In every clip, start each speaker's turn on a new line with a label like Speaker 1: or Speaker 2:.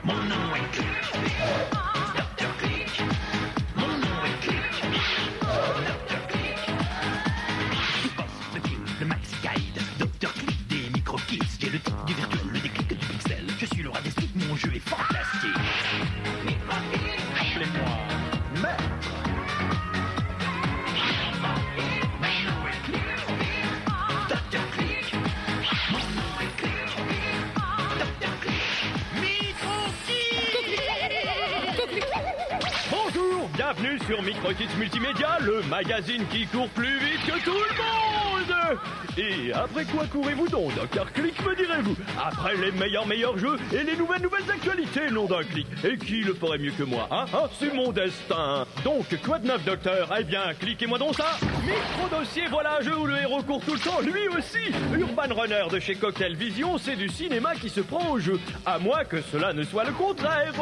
Speaker 1: Mon nom est Click. Dr. Click. Mon nom est Click. Dr. Click. Du boss, le film, le maxi guide. Dr. Click des micro-kits. J'ai le tic du virtuel, le déclic du pixel. Je suis le roi des sticks, mon jeu est fantastique. Micro-kits. Appelez-moi Maître.
Speaker 2: Bienvenue sur Micro-Kits Multimédia, le magazine qui court plus vite que tout le monde. Et après quoi courez-vous donc, Dr. Click, me direz-vous? Après les meilleurs jeux et les nouvelles actualités, nom d'un clic. Et qui le ferait mieux que moi, hein? C'est mon destin. Donc, quoi de neuf, docteur? Eh bien, cliquez-moi donc ça. Micro-dossier, voilà un jeu où le héros court tout le temps, lui aussi. Urban Runner de chez Cocktail Vision, c'est du cinéma qui se prend au jeu. À moins que cela ne soit le contraire.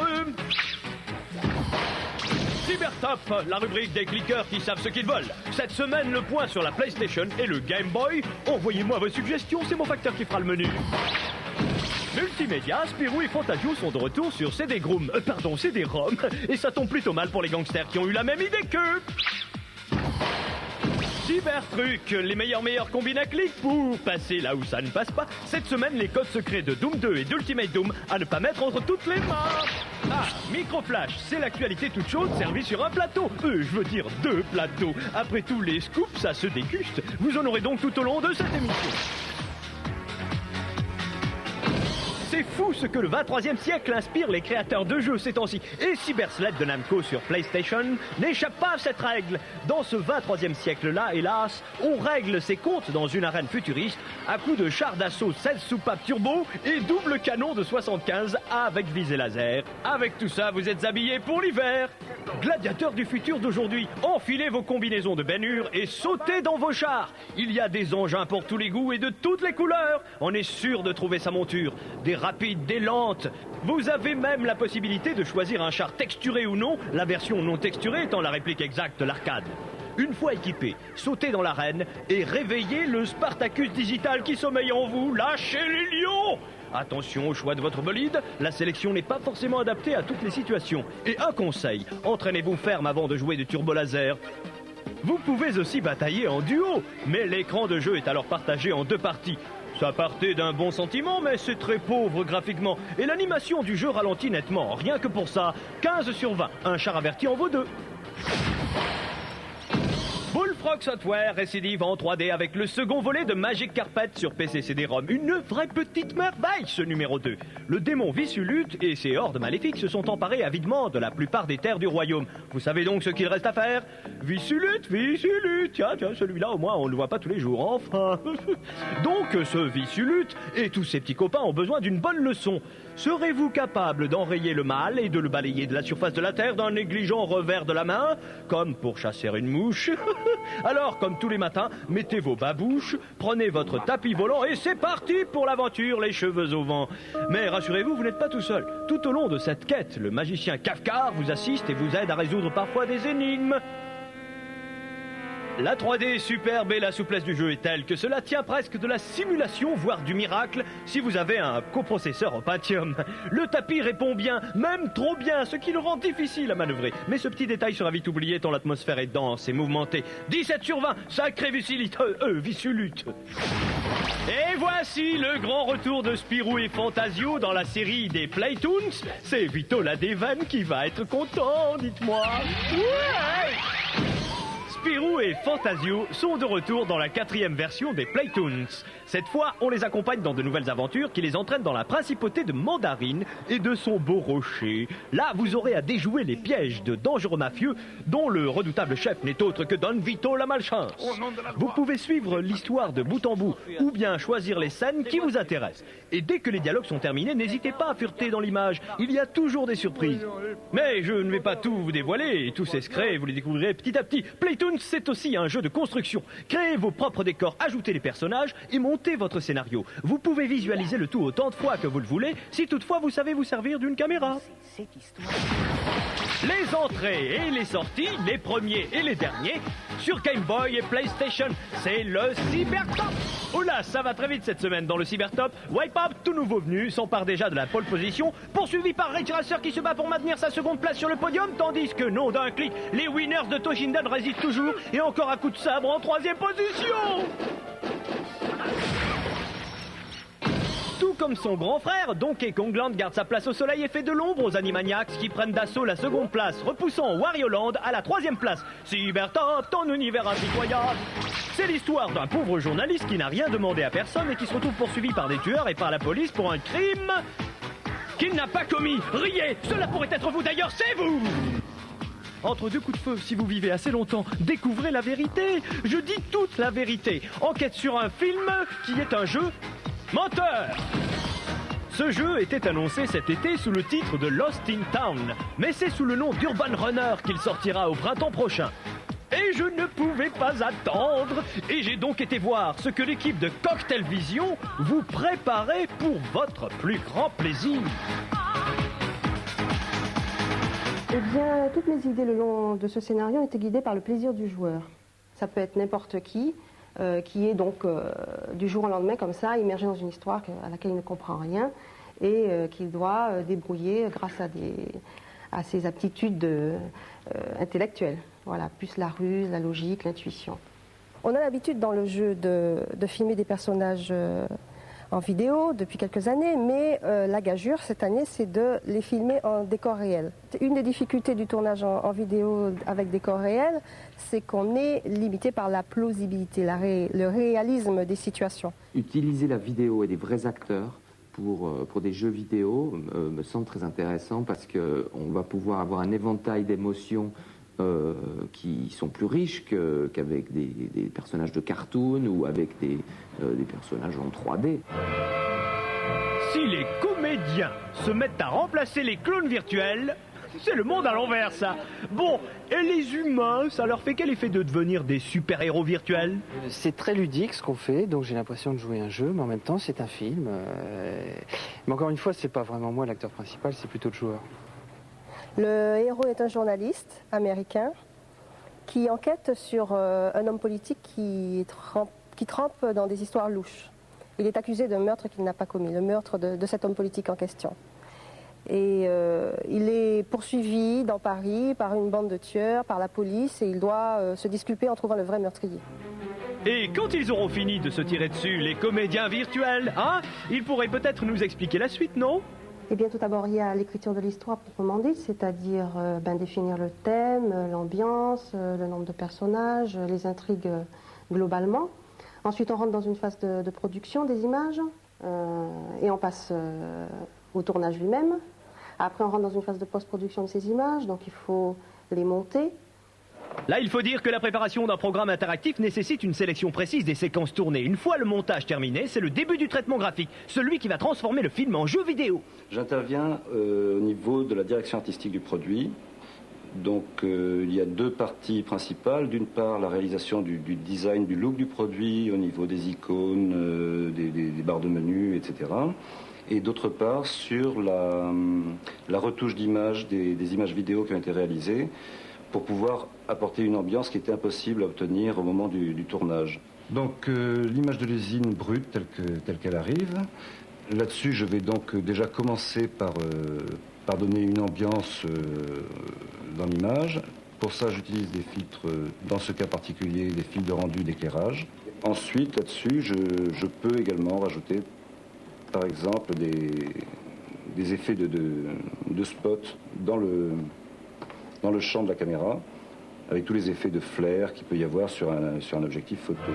Speaker 2: Cybertop, la rubrique des cliqueurs qui savent ce qu'ils veulent. Cette semaine, le point sur la PlayStation et le Game Boy. Envoyez-moi vos suggestions, c'est mon facteur qui fera le menu. Multimédia, Spirou et Fantasio sont de retour sur CD-ROM. CD-ROM. Et ça tombe plutôt mal pour les gangsters qui ont eu la même idée qu'eux. Cybertruc, les meilleurs combines à clic pour passer là où ça ne passe pas. Cette semaine, les codes secrets de Doom 2 et d'Ultimate Doom à ne pas mettre entre toutes les mains. Microflash, c'est l'actualité toute chaude servie sur un plateau. Je veux dire 2 plateaux. Après tout, les scoops, ça se déguste. Vous en aurez donc tout au long de cette émission. C'est fou ce que le 23e siècle inspire les créateurs de jeux ces temps-ci. Et Cyber Sled de Namco sur PlayStation n'échappe pas à cette règle. Dans ce 23e siècle-là, hélas, on règle ses comptes dans une arène futuriste à coups de chars d'assaut 16 soupapes turbo et double canon de 75 avec visée laser. Avec tout ça, vous êtes habillés pour l'hiver. Gladiateurs du futur d'aujourd'hui, enfilez vos combinaisons de baignure et sautez dans vos chars. Il y a des engins pour tous les goûts et de toutes les couleurs. On est sûr de trouver sa monture. Des rapides, des lentes. Vous avez même la possibilité de choisir un char texturé ou non, la version non texturée étant la réplique exacte de l'arcade. Une fois équipé, sautez dans l'arène et réveillez le Spartacus digital qui sommeille en vous. Lâchez les lions! Attention au choix de votre bolide, la sélection n'est pas forcément adaptée à toutes les situations. Et un conseil, entraînez-vous ferme avant de jouer de turbo laser. Vous pouvez aussi batailler en duo, mais l'écran de jeu est alors partagé en 2 parties. Ça partait d'un bon sentiment, mais c'est très pauvre graphiquement. Et l'animation du jeu ralentit nettement. Rien que pour ça, 15 sur 20. Un char averti en vaut 2. Bullfrog Software récidive en 3D avec le second volet de Magic Carpet sur PC CD-ROM. Une vraie petite merveille, ce numéro 2. Le démon Vissulute et ses hordes maléfiques se sont emparés avidement de la plupart des terres du royaume. Vous savez donc ce qu'il reste à faire? Vissulute. Tiens, celui-là au moins on ne le voit pas tous les jours, enfin. Donc ce Vissulute et tous ses petits copains ont besoin d'une bonne leçon. Serez-vous capable d'enrayer le mal et de le balayer de la surface de la terre d'un négligent revers de la main, comme pour chasser une mouche? Alors, comme tous les matins, mettez vos babouches, prenez votre tapis volant et c'est parti pour l'aventure, les cheveux au vent. Mais rassurez-vous, vous n'êtes pas tout seul. Tout au long de cette quête, le magicien Kafkar vous assiste et vous aide à résoudre parfois des énigmes. La 3D est superbe et la souplesse du jeu est telle que cela tient presque de la simulation, voire du miracle, si vous avez un coprocesseur en Pentium. Le tapis répond bien, même trop bien, ce qui le rend difficile à manœuvrer. Mais ce petit détail sera vite oublié tant l'atmosphère est dense et mouvementée. 17 sur 20, sacré Vissulute. Et voici le grand retour de Spirou et Fantasio dans la série des Playtoons. C'est Vito la Déveine qui va être content, dites-moi. Ouais! Spirou et Fantasio sont de retour dans la 4e version des Playtoons. Cette fois, on les accompagne dans de nouvelles aventures qui les entraînent dans la principauté de Mandarine et de son beau rocher. Là, vous aurez à déjouer les pièges de dangereux mafieux dont le redoutable chef n'est autre que Don Vito la Malchance. Vous pouvez suivre l'histoire de bout en bout ou bien choisir les scènes qui vous intéressent. Et dès que les dialogues sont terminés, n'hésitez pas à fureter dans l'image. Il y a toujours des surprises. Mais je ne vais pas tout vous dévoiler. Tous ces secrets, vous les découvrirez petit à petit. Playtoons, c'est aussi un jeu de construction. Créez vos propres décors, ajoutez les personnages et montez votre scénario. Vous pouvez visualiser le tout autant de fois que vous le voulez, si toutefois vous savez vous servir d'une caméra. Les entrées et les sorties, les premiers et les derniers, sur Game Boy et PlayStation, c'est le Cybertop. Oula, ça va très vite cette semaine dans le Cybertop. Wipeout, tout nouveau venu, s'empare déjà de la pole position, poursuivi par Ridge Racer qui se bat pour maintenir sa seconde place sur le podium, tandis que non d'un clic, les winners de Toshinden résistent toujours et encore un coup de sabre en 3e position. Tout comme son grand frère, Donkey Kongland garde sa place au soleil et fait de l'ombre aux Animaniacs qui prennent d'assaut la seconde place, repoussant Wario Land à la 3e place. Cybertop, ton univers impitoyable. C'est l'histoire d'un pauvre journaliste qui n'a rien demandé à personne et qui se retrouve poursuivi par des tueurs et par la police pour un crime qu'il n'a pas commis. Riez, cela pourrait être vous d'ailleurs, c'est vous. Entre deux coups de feu, si vous vivez assez longtemps, découvrez la vérité. Je dis toute la vérité. Enquête sur un film qui est un jeu menteur. Ce jeu était annoncé cet été sous le titre de Lost in Town, mais c'est sous le nom d'Urban Runner qu'il sortira au printemps prochain. Et je ne pouvais pas attendre, et j'ai donc été voir ce que l'équipe de Cocktail Vision vous préparait pour votre plus grand plaisir.
Speaker 3: Eh bien, toutes mes idées le long de ce scénario étaient guidées par le plaisir du joueur. Ça peut être n'importe qui est donc du jour au lendemain comme ça, immergé dans une histoire à laquelle il ne comprend rien et qu'il doit débrouiller grâce à ses aptitudes intellectuelles. Voilà, plus la ruse, la logique, l'intuition. On a l'habitude dans le jeu de filmer des personnages en vidéo depuis quelques années, mais la gageure cette année, c'est de les filmer en décor réel. Une des difficultés du tournage en vidéo avec décor réel, c'est qu'on est limité par la plausibilité, le réalisme des situations. Utiliser la vidéo et des vrais acteurs pour des jeux vidéo me semble très intéressant parce qu'on va pouvoir avoir un éventail d'émotions qui sont plus riches qu'avec des personnages de cartoon ou avec des personnages en 3D.
Speaker 2: Si les comédiens se mettent à remplacer les clones virtuels, c'est le monde à l'envers, ça. Bon, et les humains, ça leur fait quel effet de devenir des super-héros virtuels?
Speaker 4: C'est très ludique ce qu'on fait, donc j'ai l'impression de jouer un jeu, mais en même temps c'est un film. Mais encore une fois, c'est pas vraiment moi l'acteur principal, c'est plutôt le joueur. Le héros est un journaliste américain qui enquête sur un homme politique qui trempe dans des histoires louches. Il est accusé d'un meurtre qu'il n'a pas commis, le meurtre de cet homme politique en question. Et il est poursuivi dans Paris par une bande de tueurs, par la police, et il doit se disculper en trouvant le vrai meurtrier.
Speaker 2: Et quand ils auront fini de se tirer dessus, les comédiens virtuels, hein, ils pourraient peut-être nous expliquer la suite, non?
Speaker 3: Eh bien, tout d'abord, il y a l'écriture de l'histoire proprement dite, c'est-à-dire définir le thème, l'ambiance, le nombre de personnages, les intrigues globalement. Ensuite, on rentre dans une phase de production des images et on passe au tournage lui-même. Après, on rentre dans une phase de post-production de ces images, donc il faut les monter.
Speaker 2: Là, il faut dire que la préparation d'un programme interactif nécessite une sélection précise des séquences tournées. Une fois le montage terminé, c'est le début du traitement graphique, celui qui va transformer le film en jeu vidéo.
Speaker 5: J'interviens au niveau de la direction artistique du produit. Donc il y a deux parties principales. D'une part, la réalisation du design, du look du produit au niveau des icônes, des barres de menu, etc. Et d'autre part, sur la retouche d'images, des images vidéo qui ont été réalisées, pour pouvoir apporter une ambiance qui était impossible à obtenir au moment du tournage. Donc l'image de l'usine brute telle qu'elle arrive. Là-dessus, je vais donc déjà commencer par donner une ambiance dans l'image. Pour ça, j'utilise des filtres, dans ce cas particulier, des filtres de rendu d'éclairage. Ensuite, là-dessus, je peux également rajouter, par exemple, des effets de spot dans le champ de la caméra, avec tous les effets de flair qu'il peut y avoir sur un objectif photo.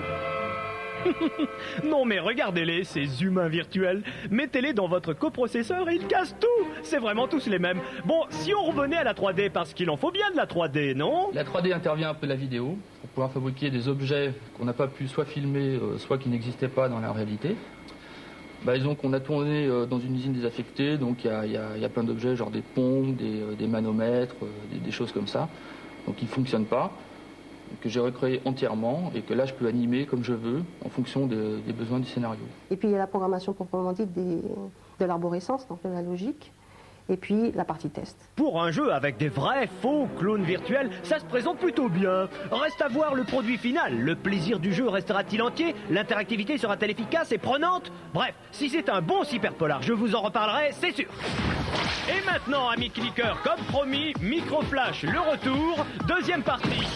Speaker 2: Non mais regardez-les, ces humains virtuels. Mettez-les dans votre coprocesseur et ils cassent tout. C'est vraiment tous les mêmes. Bon, si on revenait à la 3D, parce qu'il en faut bien de la 3D, non?
Speaker 6: La 3D intervient un peu de la vidéo, pour pouvoir fabriquer des objets qu'on n'a pas pu soit filmer, soit qui n'existaient pas dans la réalité. Disons qu'on a tourné dans une usine désaffectée, donc il y a plein d'objets, genre des pompes, des manomètres, des choses comme ça, donc qui ne fonctionnent pas, que j'ai recréé entièrement et que là je peux animer comme je veux en fonction des besoins du scénario.
Speaker 3: Et puis il y a la programmation proprement dite de l'arborescence, donc de la logique. et puis la partie test.
Speaker 2: Pour un jeu avec des vrais faux clones virtuels, ça se présente plutôt bien. Reste à voir le produit final. Le plaisir du jeu restera-t-il entier? L'interactivité sera-t-elle efficace et prenante? Bref, si c'est un bon cyberpolar, je vous en reparlerai, c'est sûr. Et maintenant, amis cliqueurs, comme promis, Microflash, le retour, deuxième partie.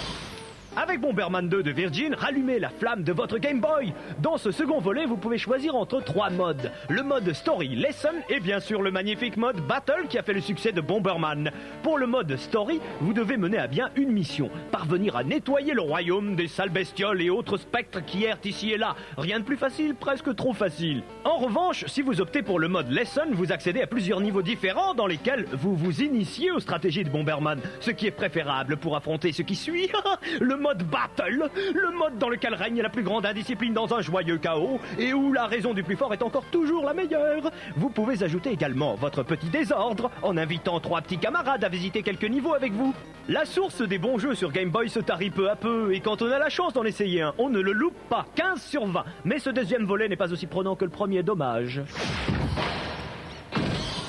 Speaker 2: Avec Bomberman 2 de Virgin, rallumez la flamme de votre Game Boy. Dans ce second volet, vous pouvez choisir entre 3 modes. Le mode Story, Lesson et bien sûr le magnifique mode Battle qui a fait le succès de Bomberman. Pour le mode Story, vous devez mener à bien une mission. Parvenir à nettoyer le royaume des sales bestioles et autres spectres qui errent ici et là. Rien de plus facile, presque trop facile. En revanche, si vous optez pour le mode Lesson, vous accédez à plusieurs niveaux différents dans lesquels vous vous initiez aux stratégies de Bomberman. Ce qui est préférable pour affronter ce qui suit. Le mode Battle, le mode dans lequel règne la plus grande indiscipline dans un joyeux chaos et où la raison du plus fort est encore toujours la meilleure. Vous pouvez ajouter également votre petit désordre en invitant 3 petits camarades à visiter quelques niveaux avec vous. La source des bons jeux sur Game Boy se tarit peu à peu et quand on a la chance d'en essayer un, on ne le loupe pas, 15 sur 20. Mais ce deuxième volet n'est pas aussi prenant que le premier, dommage.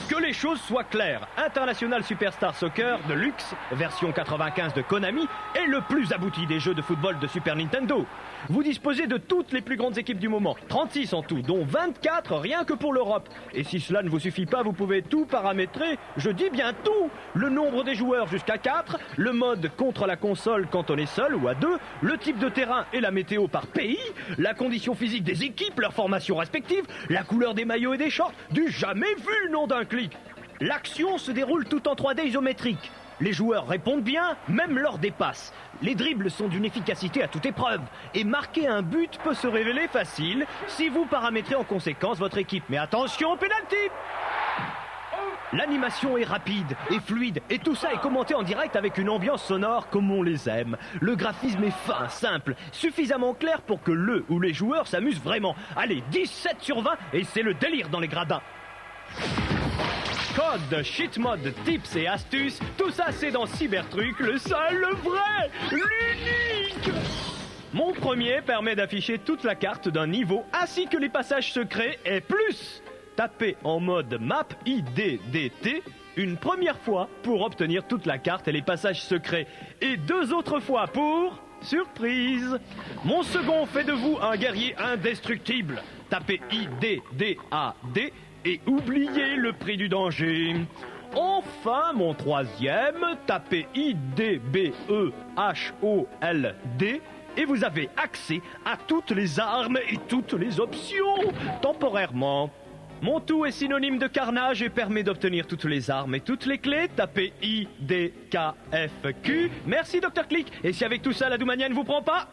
Speaker 2: Que les choses soient claires, International Superstar Soccer de luxe, version 95 de Konami, est le plus abouti des jeux de football de Super Nintendo. Vous disposez de toutes les plus grandes équipes du moment, 36 en tout, dont 24 rien que pour l'Europe. Et si cela ne vous suffit pas, vous pouvez tout paramétrer, je dis bien tout. Le nombre des joueurs jusqu'à 4, le mode contre la console quand on est seul ou à 2, le type de terrain et la météo par pays, la condition physique des équipes, leur formation respective, la couleur des maillots et des shorts, du jamais vu nom d'un clic. L'action se déroule tout en 3D isométrique. Les joueurs répondent bien, même lors des passes. Les dribbles sont d'une efficacité à toute épreuve. Et marquer un but peut se révéler facile si vous paramétrez en conséquence votre équipe. Mais attention, pénalty! L'animation est rapide et fluide et tout ça est commenté en direct avec une ambiance sonore comme on les aime. Le graphisme est fin, simple, suffisamment clair pour que le ou les joueurs s'amusent vraiment. Allez, 17 sur 20 et c'est le délire dans les gradins. Code, cheat mode, tips et astuces, tout ça c'est dans Cybertruck, le seul, le vrai, l'unique. Mon premier permet d'afficher toute la carte d'un niveau ainsi que les passages secrets et plus. Tapez en mode map IDDT une première fois pour obtenir toute la carte et les passages secrets et 2 autres fois pour... surprise. Mon second fait de vous un guerrier indestructible. Tapez IDDAD et oubliez le prix du danger. Enfin, mon troisième, tapez IDBEHOLD et vous avez accès à toutes les armes et toutes les options, temporairement. Mon tout est synonyme de carnage et permet d'obtenir toutes les armes et toutes les clés. Tapez IDKFQ. Merci Dr Click. Et si avec tout ça la Doumania ne vous prend pas...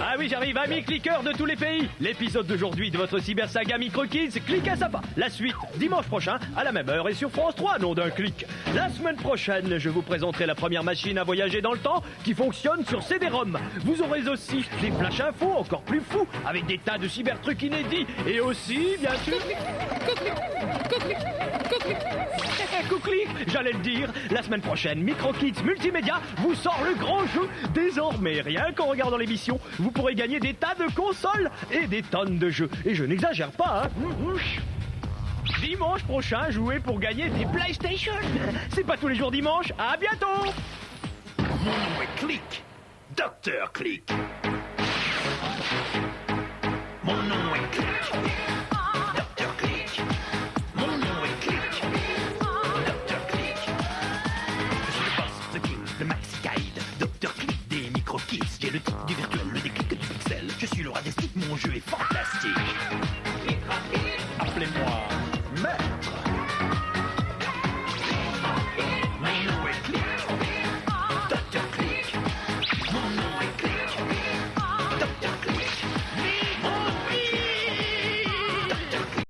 Speaker 2: Ah oui, j'arrive, amis cliqueurs de tous les pays. L'épisode d'aujourd'hui de votre cybersaga MicroKids, clique à Sapa. La suite, dimanche prochain, à la même heure et sur France 3, nom d'un clic. La semaine prochaine, je vous présenterai la première machine à voyager dans le temps qui fonctionne sur CD-ROM. Vous aurez aussi des flash infos encore plus fous, avec des tas de cybertrucs inédits. Et aussi, bien sûr... Couclic, j'allais le dire, la semaine prochaine, MicroKids Multimédia vous sort le grand jeu. Désormais, rien qu'en regardant l'émission, vous pourrez gagner des tas de consoles et des tonnes de jeux. Et je n'exagère pas, hein. Dimanche prochain, jouez pour gagner des PlayStation. C'est pas tous les jours dimanche, à bientôt.
Speaker 1: Mon nom est Click, Dr Click. Mon nom est Click. J'ai le type du virtuel, le déclic du pixel. Je suis le roi des sticks, mon jeu est fantastique. Appelez-moi